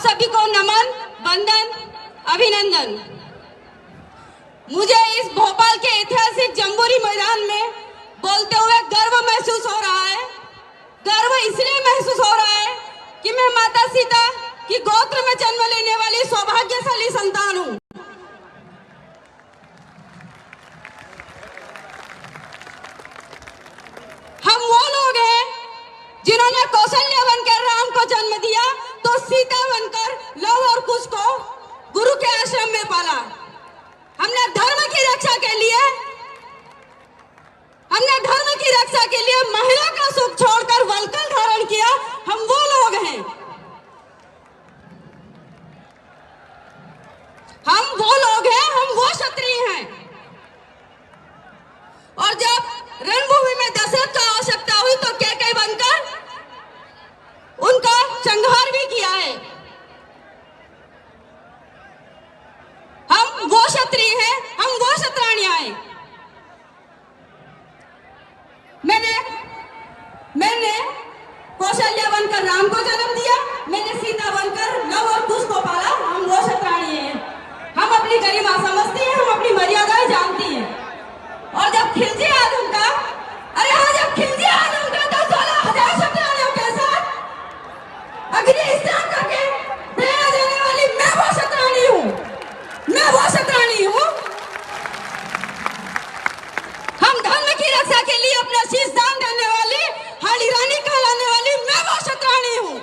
सभी को नमन, वंदन, अभिनंदन। मुझे इस भोपाल के ऐतिहासिक जम्बूरी मैदान में बोलते हुए गर्व महसूस हो रहा है। गर्व इसलिए महसूस हो रहा है कि मैं माता सीता की गोत्र में जन्म लेने वाली सौभाग्यशाली संतान हूँ। हम वो लोग हैं जिन्होंने कौशल्या बनकर राम को जन्म दिया, तो सीता बनकर लव और कुश को गुरु के आश्रम में पाला। हमने धर्म की रक्षा के लिए महिला का सुख छोड़कर वलकल धारण किया। हम वो लोग हैं, हम वो क्षत्रिय हैं। और जब रणभूमि में दशरथ का आवश्यकता हुई तो कैकेयी बनकर उनका संहार भी किया है। हम वो क्षत्रिय हैं, हम वो क्षत्राणियां हैं। मैंने कौशल्या बनकर राम को जन्म दिया, मैंने सीता बनकर लव और कुश को पाला। हम वो क्षत्राणिय हैं। हम अपनी गरिमा समझती हैं, हम अपनी मर्यादाएं जानती हैं। और जब खिलजी आजम का तो 16,000 क्षत्राणियों के साथ अग्नि स्नान करके प्रेरणा देने वाली मैं वो क्षत्राणी हूँ। हम धर्म की रक्षा के लिए अपना शीश दान देने वाली, हाड़ी रानी कहलाने वाली मैं वो क्षत्राणी हूँ।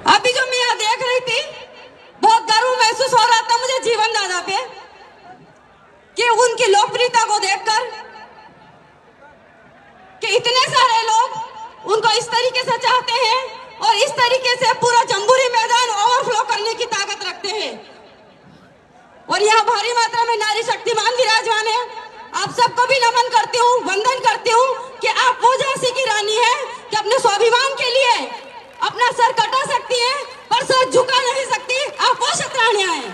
अभी जो मैं यहाँ देख रही थी, बहुत गर्व महसूस हो रहा था मुझे जीवन दादा पे, कि उनकी लोकप्रियता को देखकर कि इतने सारे लोग उनको इस तरीके से चाहते हैं और इस तरीके से पूरा जम्बूरी मैदान ओवरफ्लो करने की ताकत रखते हैं। और यहाँ भारी मात्रा में नारी शक्तिमान विराजमान है। आप सबको भी नमन करती हूँ, वंदन करती हूँ कि आप वो झांसी की रानी है कि अपने स्वाभिमान के लिए अपना सर कटा सकती है पर सर झुका नहीं सकती। आप वो क्षत्राणियां हैं।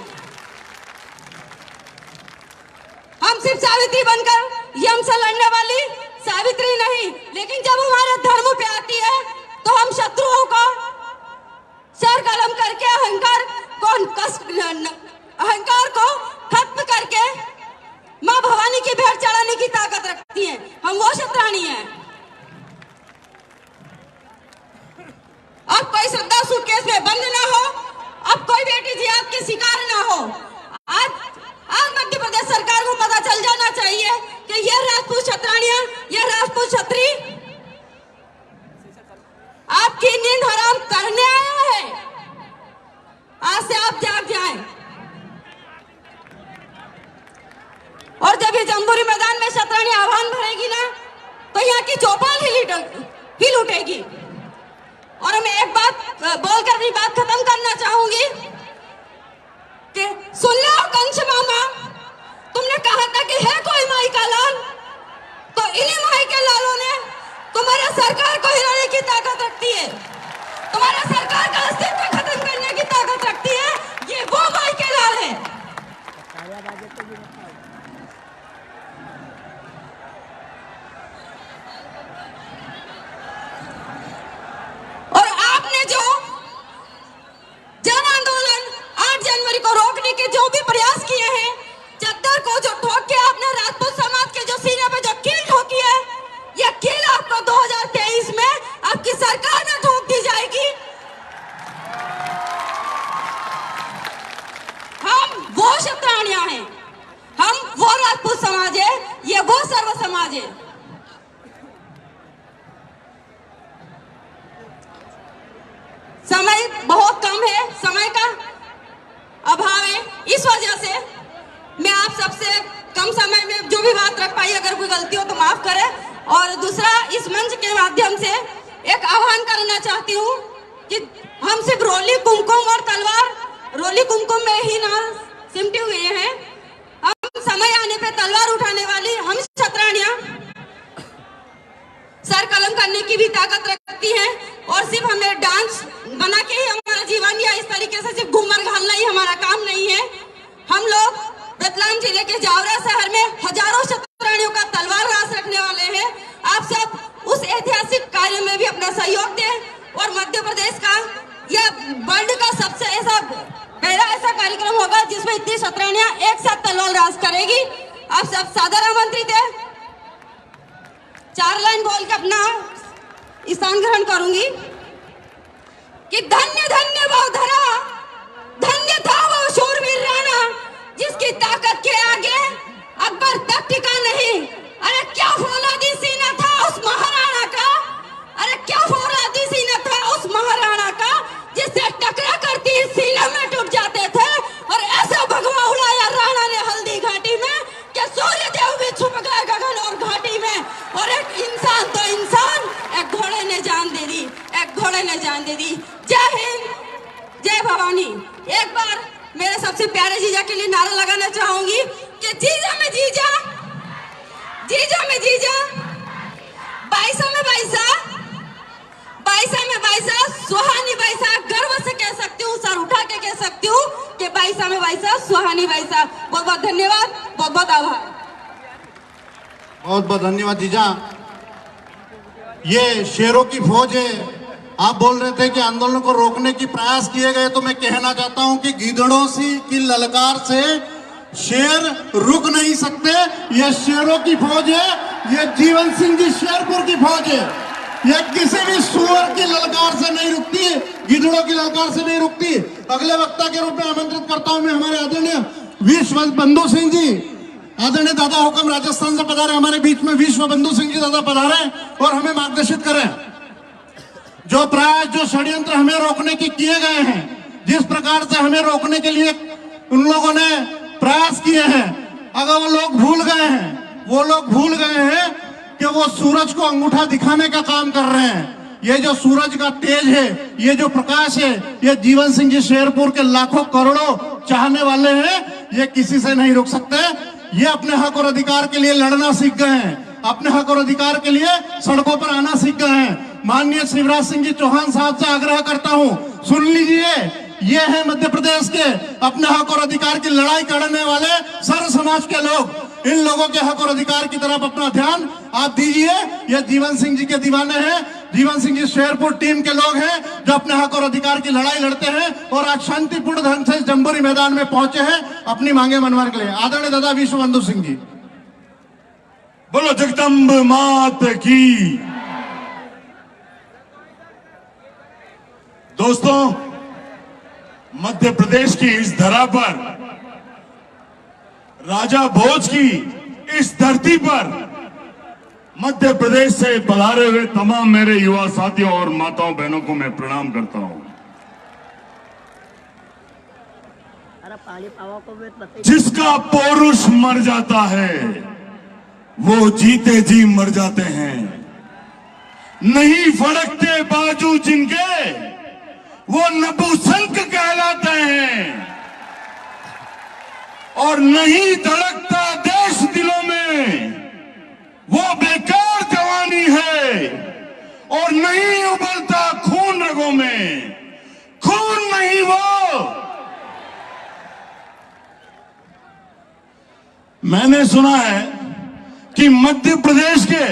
हम सिर्फ सावित्री बनकर यम से लड़ने वाली सावित्री नहीं, लेकिन जब हमारे धर्म पे आती है तो हम शत्रुओं को सर कलम करके अहंकार को खत्म करके माँ भवानी की भेंट चढ़ाने की ताकत रखती हैं। हम वो क्षत्राणी हैं। अब कोई श्रद्धा सूटकेस में बंद ना हो, अब कोई बेटी जी आपके शिकार ना हो। आज मध्य प्रदेश सरकार को पता चल जाना चाहिए कि यह राजपूत क्षत्राणियां, यह राजपूत क्षत्रिय आपकी नींद हराम करने आया है। आज से आप जाग जाएं। और जब ये जम्बूरी मैदान में क्षत्राणी आह्वान भरेगी ना, तो यहाँ की चौपाल हिल उठेगी। और मैं एक बात बोलकर भी बात खत्म करना चाहूंगी कि सुन लो कंस मामा, तुमने कहा था कि है कोई माई का लाल, तो इन्हीं माई के लालों ने तुम्हारे सरकार को हिलाने की ताकत रखती है, तुम्हारे सरकार का अस्तित्व खत्म करने की ताकत रखती है। ये वो माई के लाल है। और आपने जो जन आंदोलन 8 जनवरी को रोकने के जो भी प्रयास किए हैं, चद्दर को जो ठोक के आपने राजपूत समाज के जो सीने पे जो कील ठोकी है, यह कील आपको 2023 में आपकी सरकार में ठोक दी जाएगी। हम वो क्षत्राणियां हैं, हम वो राजपूत समाज है, ये वो सर्व समाज है। समय बहुत कम है, समय का अभाव है। इस वजह से मैं आप सबसे कम समय में जो भी बात रख पाई, अगर कोई गलती हो तो माफ करें। और दूसरा, इस मंच के माध्यम से एक आह्वान करना चाहती हूँ कि हम सिर्फ रोली कुमकुम और तलवार, रोली कुमकुम में ही ना सिमटे हुए हैं। हम समय आने पे तलवार उठाने वाली हम क्षत्राणियां सर कलम करने की भी ताकत रखती हैं। और सिर्फ हमें डांस बना के ही हमारा जीवन या इस तरीके से सिर्फ घूमर घालना ही हमारा काम नहीं है। हम लोग रतलाम जिले के जावरा शहर में हजारों शतरानियों का तलवार रास रखने वाले हैं। आप सब उस ऐतिहासिक कार्य में भी अपना सहयोग दें और मध्य प्रदेश का यह वर्ल्ड का सबसे पहला ऐसा कार्यक्रम होगा जिसमें इतनी शतरानियां एक साथ तलवार रास करेगी। आप सब सादर आमंत्रित है। 4 लाइन बोल के अपना स्थान ग्रहण करूंगी कि धन्य धन्य वो धरा, धन्य था वो शूरवीर राणा, जिसकी ताकत के आगे अकबर तक टिका नहीं। अरे क्या फौलादी सीना था उस महाराणा का, अरे क्या फौलादी सीना था उस महाराणा का, जिससे टकरा करती सीने में डूब जाते थे। और ऐसा भगवा उड़ाया राणा ने हल्दी घाटी में कि सूर्य देव भी छुप गए गगन और घाटी में। और एक इंसान तो इंसान, एक घोड़े ने जान दे दी, एक घोड़े ने जान दे दी। जय हिंद, जय भवानी। एक बार मेरे सबसे प्यारे जीजा के लिए नारा लगाना चाहूंगी कि जीजा में जीजा, जीजा में जीजा, बाईसा में बाईसा, बाईसा में बाईसा, सुहानी बाईसा। गर्व से कह सकती हूँ, सर उठा के कह सकती हूँ कि बाईसा में बाईसा, सुहानी बाईसा। बहुत बहुत धन्यवाद, बहुत बहुत आभार। बहुत बहुत धन्यवाद जीजा। ये शेरों की फौज है। आप बोल रहे थे कि आंदोलन को रोकने की प्रयास किए गए, तो मैं कहना चाहता हूं कि गीदड़ों की ललकार से शेर रुक नहीं सकते। ये शेरों की फौज है, ये जीवन सिंह जी शेरपुर की फौज है। ये किसी भी सुअर की ललकार से नहीं रुकती, गीदड़ों की ललकार से नहीं रुकती। अगले वक्ता के रूप में आमंत्रित करता हूं मैं हमारे आदरणीय विश्व बंधु सिंह जी। आदरणीय दादा हुक्म राजस्थान से पधारे हमारे बीच में, विश्व बंधु सिंह जी दादा पधारे और हमें मार्गदर्शित करें। जो प्रयास, जो षड्यंत्र हमें रोकने के किए गए हैं, जिस प्रकार से हमें रोकने के लिए उन लोगों ने प्रयास किए हैं, अगर वो लोग भूल गए हैं, वो लोग भूल गए हैं कि वो सूरज को अंगूठा दिखाने का काम कर रहे हैं। ये जो सूरज का तेज है, ये जो प्रकाश है, ये जीवन सिंह जी शेरपुर के लाखों करोड़ों चाहने वाले हैं, ये किसी से नहीं रुक सकते। ये अपने हक और अधिकार के लिए लड़ना सीख गए हैं, अपने हक और अधिकार के लिए सड़कों पर आना सीख गए हैं। माननीय शिवराज सिंह जी चौहान साहब से आग्रह करता हूं, सुन लीजिए, ये है मध्य प्रदेश के अपने हक और अधिकार की लड़ाई करने वाले सर्व समाज के लोग। इन लोगों के हक और अधिकार की तरफ अपना ध्यान आप दीजिए। ये जीवन सिंह जी के दीवाने हैं, जीवन सिंह जी शेरपुर टीम के लोग हैं जो अपने हक और अधिकार की लड़ाई लड़ते हैं और आज शांतिपूर्ण ढंग से जम्बूरी मैदान में पहुंचे हैं अपनी मांगे मनवाने के लिए। आदरणीय दादा विश्व बंधु सिंह जी। बोलो जगदम्ब मात की। दोस्तों, मध्य प्रदेश की इस धरा पर, राजा भोज की इस धरती पर, मध्य प्रदेश से पधारे हुए तमाम मेरे युवा साथियों और माताओं बहनों को मैं प्रणाम करता हूं। जिसका पौरुष मर जाता है वो जीते जी मर जाते हैं। नहीं फड़कते बाजू जिनके वो नपुंसक कहलाते हैं। और नहीं धड़कता देश दिलों में वो बेकार जवानी है। और नहीं उबलता खून रगों में, खून नहीं वो। मैंने सुना है कि मध्य प्रदेश के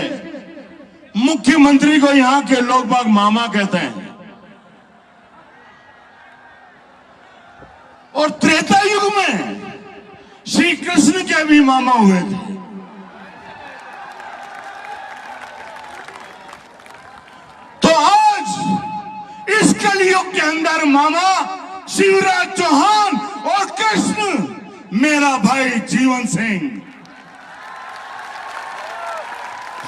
मुख्यमंत्री को यहां के लोग बाग मामा कहते हैं। और त्रेता युग में श्री कृष्ण के भी मामा हुए थे। तो आज इस कलयुग के अंदर मामा शिवराज चौहान और कृष्ण मेरा भाई जीवन सिंह।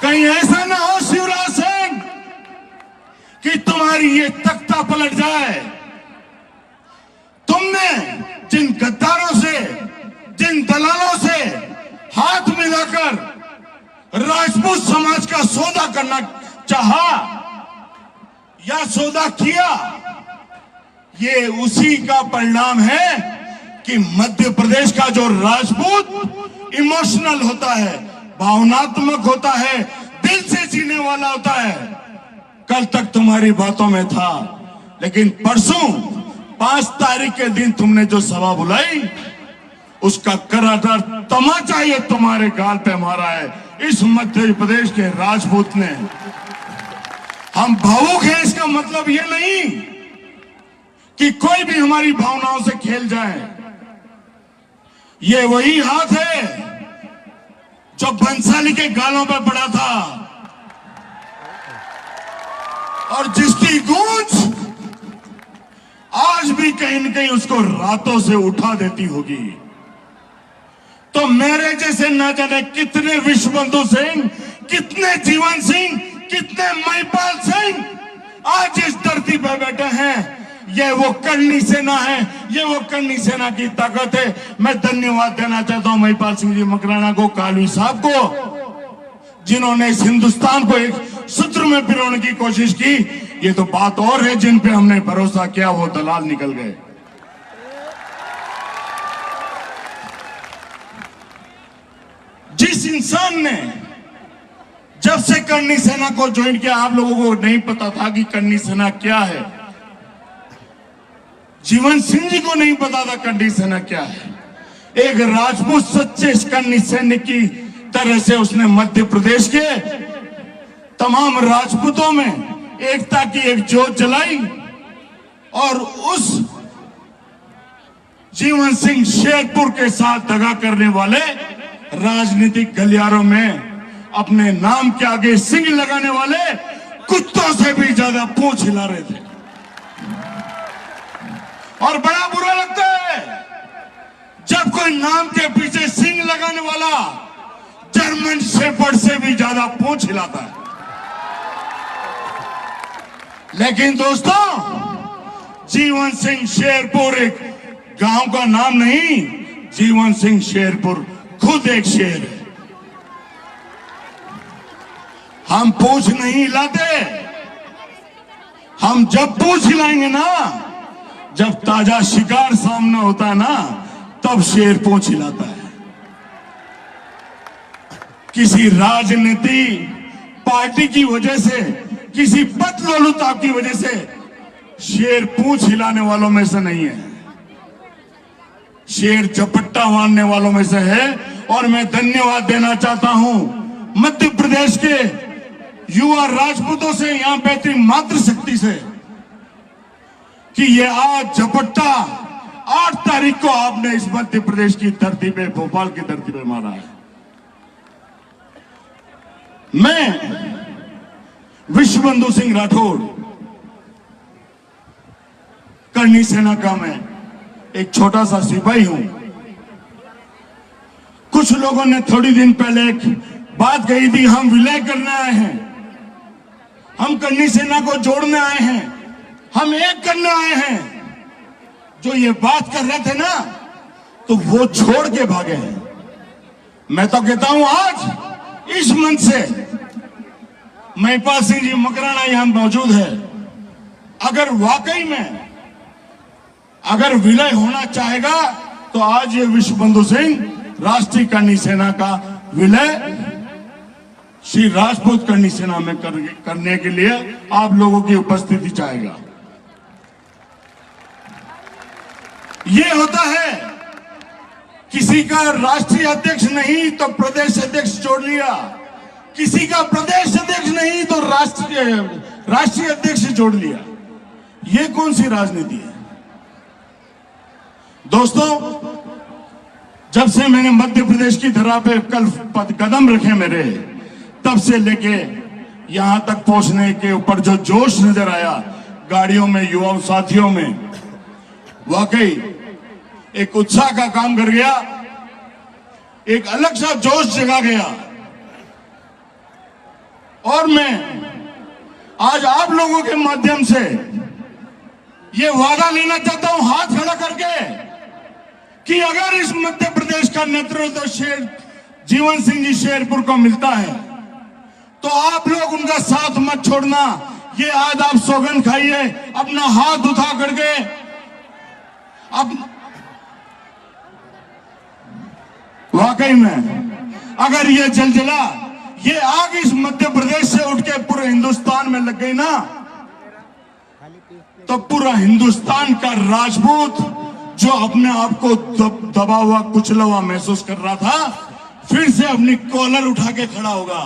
कहीं ऐसा ना हो शिवराज सिंह कि तुम्हारी ये तख्ता पलट जाए। तुमने जिन गद्दारों से, जिन दलालों से हाथ मिलाकर राजपूत समाज का सौदा करना चाहा या सौदा किया, ये उसी का परिणाम है कि मध्य प्रदेश का जो राजपूत इमोशनल होता है, भावनात्मक होता है, दिल से जीने वाला होता है, कल तक तुम्हारी बातों में था, लेकिन परसों 5 तारीख के दिन तुमने जो सभा बुलाई उसका करारा तमाचा ये तुम्हारे गाल पे मारा है इस मध्य प्रदेश के राजपूत ने। हम भावुक हैं, इसका मतलब ये नहीं कि कोई भी हमारी भावनाओं से खेल जाए। ये वही हाथ है जो बंसाली के गालों पर पड़ा था और जिसकी गूंज आज भी कहीं न कहीं उसको रातों से उठा देती होगी। तो मेरे जैसे न जाने कितने विश्वबंधु सिंह, कितने जीवन सिंह, कितने महिपाल सिंह आज इस धरती पर बैठे हैं। ये वो करनी सेना है, ये वो करनी सेना की ताकत है। मैं धन्यवाद देना चाहता हूं महिपाल सिंह जी मकराना को, कालवी साहब को, जिन्होंने इस हिंदुस्तान को एक सूत्र में पिरोने की कोशिश की। ये तो बात और है, जिन पे हमने भरोसा किया वो दलाल निकल गए। जिस इंसान ने जब से करनी सेना को ज्वाइन किया, आप लोगों को नहीं पता था कि करनी सेना क्या है। जीवन सिंह जी को नहीं पता था करनी सेना क्या है। एक राजपूत सच्चे करनी सैनिक की तरह से उसने मध्य प्रदेश के तमाम राजपूतों में एकता की एक ज्योत जलाई और उस जीवन सिंह शेरपुर के साथ दगा करने वाले राजनीतिक गलियारों में अपने नाम के आगे सिंह लगाने वाले कुत्तों से भी ज्यादा पूंछ हिला रहे थे। और बड़ा बुरा लगता है जब कोई नाम के पीछे सिंह लगाने वाला जर्मन शेफर्ड से भी ज्यादा पूंछ हिलाता है। लेकिन दोस्तों, जीवन सिंह शेरपुर एक गांव का नाम नहीं, जीवन सिंह शेरपुर खुद एक शेर है। हम पूंछ नहीं हिलाते, हम जब पूंछ हिलाएंगे ना, जब ताजा शिकार सामने होता है ना, तब शेर पूंछ हिलाता है। किसी राजनीति पार्टी की वजह से, किसी पतलोलुता की वजह से शेर पूंछ हिलाने वालों में से नहीं है, शेर झपट्टा मारने वालों में से है। और मैं धन्यवाद देना चाहता हूं मध्य प्रदेश के युवा राजपूतों से, यहां बैठी मातृशक्ति से, कि ये आज झपट्टा 8 तारीख को आपने इस मध्य प्रदेश की धरती पे, भोपाल की धरती पे मारा है। मैं विश्वबंधु सिंह राठौड़, करनी सेना का मैं एक छोटा सा सिपाही हूं। कुछ लोगों ने थोड़ी दिन पहले एक बात कही थी, हम विलय करने आए हैं, हम करनी सेना को जोड़ने आए हैं, हम एक करने आए हैं। जो ये बात कर रहे थे ना, तो वो छोड़ के भागे हैं। मैं तो कहता हूं आज इस मंच से महिपाल सिंह जी मकराना यहां मौजूद है, अगर वाकई में अगर विलय होना चाहेगा तो आज ये विश्वबंधु सिंह राष्ट्रीय करनी सेना का विलय श्री राजपूत करनी सेना में करने के लिए आप लोगों की उपस्थिति चाहेगा। ये होता है, किसी का राष्ट्रीय अध्यक्ष नहीं तो प्रदेश अध्यक्ष जोड़ लिया, किसी का प्रदेश अध्यक्ष नहीं तो राष्ट्रीय अध्यक्ष जोड़ लिया। ये कौन सी राजनीति है दोस्तों? जब से मैंने मध्य प्रदेश की धरा पे कल कदम रखे मेरे, तब से लेके यहां तक पहुंचने के ऊपर जो जोश नजर आया गाड़ियों में, युवा साथियों में, वाकई एक उत्साह का काम कर गया, एक अलग सा जोश जगा गया। और मैं आज आप लोगों के माध्यम से ये वादा लेना चाहता हूं, हाथ खड़ा करके, कि अगर इस मध्य प्रदेश का नेतृत्व जीवन सिंह जी शेरपुर को मिलता है तो आप लोग उनका साथ मत छोड़ना। ये आज आप सौगंध खाइए, अपना हाथ उठा करके, अब वाकई में अगर ये जलजला, ये आग इस मध्य प्रदेश से उठ के पूरे हिंदुस्तान में लग गई ना, तो पूरा हिंदुस्तान का राजपूत जो अपने आप को दबा हुआ कुचला हुआ महसूस कर रहा था, फिर से अपनी कॉलर उठा के खड़ा होगा,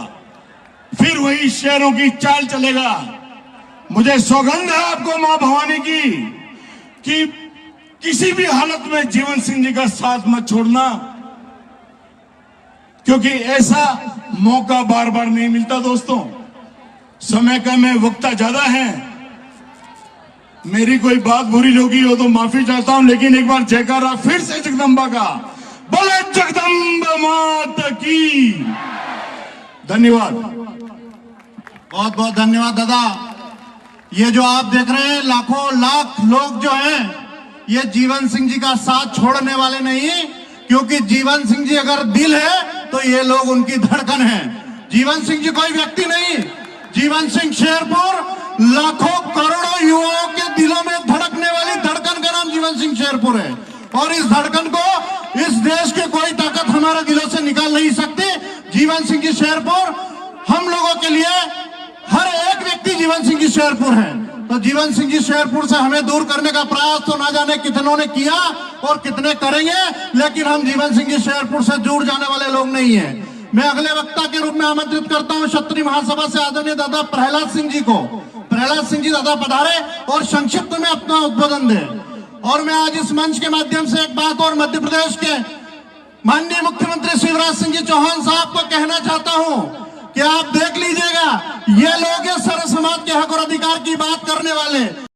फिर वही शेरों की चाल चलेगा। मुझे सौगंध है आपको मां भवानी की कि किसी भी हालत में जीवन सिंह जी का साथ मत छोड़ना, क्योंकि ऐसा मौका बार बार नहीं मिलता दोस्तों। समय का मैं वक्ता ज्यादा है, मेरी कोई बात बुरी लगी हो तो माफी चाहता हूं, लेकिन एक बार जयकारा फिर से जगदम्बा का, बोले जगदम्बा माता की। धन्यवाद, बहुत बहुत धन्यवाद दादा। ये जो आप देख रहे हैं लाखों लाख लोग जो हैं, ये जीवन सिंह जी का साथ छोड़ने वाले नहीं, क्योंकि जीवन सिंह जी अगर दिल है तो ये लोग उनकी धड़कन है। जीवन सिंह जी कोई व्यक्ति नहीं, जीवन सिंह शेरपुर लाखों करोड़ों युवाओं के दिलों में धड़कने वाली धड़कन का नाम जीवन सिंह शेरपुर है। और इस धड़कन को इस देश की कोई ताकत हमारे दिलों से निकाल नहीं सकती। जीवन सिंह जी शेरपुर हम लोगों के लिए, हर एक व्यक्ति जीवन सिंह जी शेरपुर है। तो जीवन सिंह जी शेरपुर से हमें दूर करने का प्रयास तो ना जाने कितनों ने किया और कितने करेंगे, लेकिन हम जीवन सिंह जी शेरपुर से दूर जाने वाले लोग नहीं है। मैं अगले वक्ता के रूप में आमंत्रित करता हूं क्षत्रिय महासभा से आदरणीय दादा प्रहलाद सिंह जी को। प्रहलाद सिंह जी दादा पधारे और संक्षिप्त में अपना उद्बोधन दें। और मैं आज इस मंच के माध्यम से एक बात और मध्य प्रदेश के माननीय मुख्यमंत्री शिवराज सिंह जी चौहान साहब को कहना चाहता हूं कि आप देख लीजिएगा, ये लोग सर्व समाज के हक और अधिकार की बात करने वाले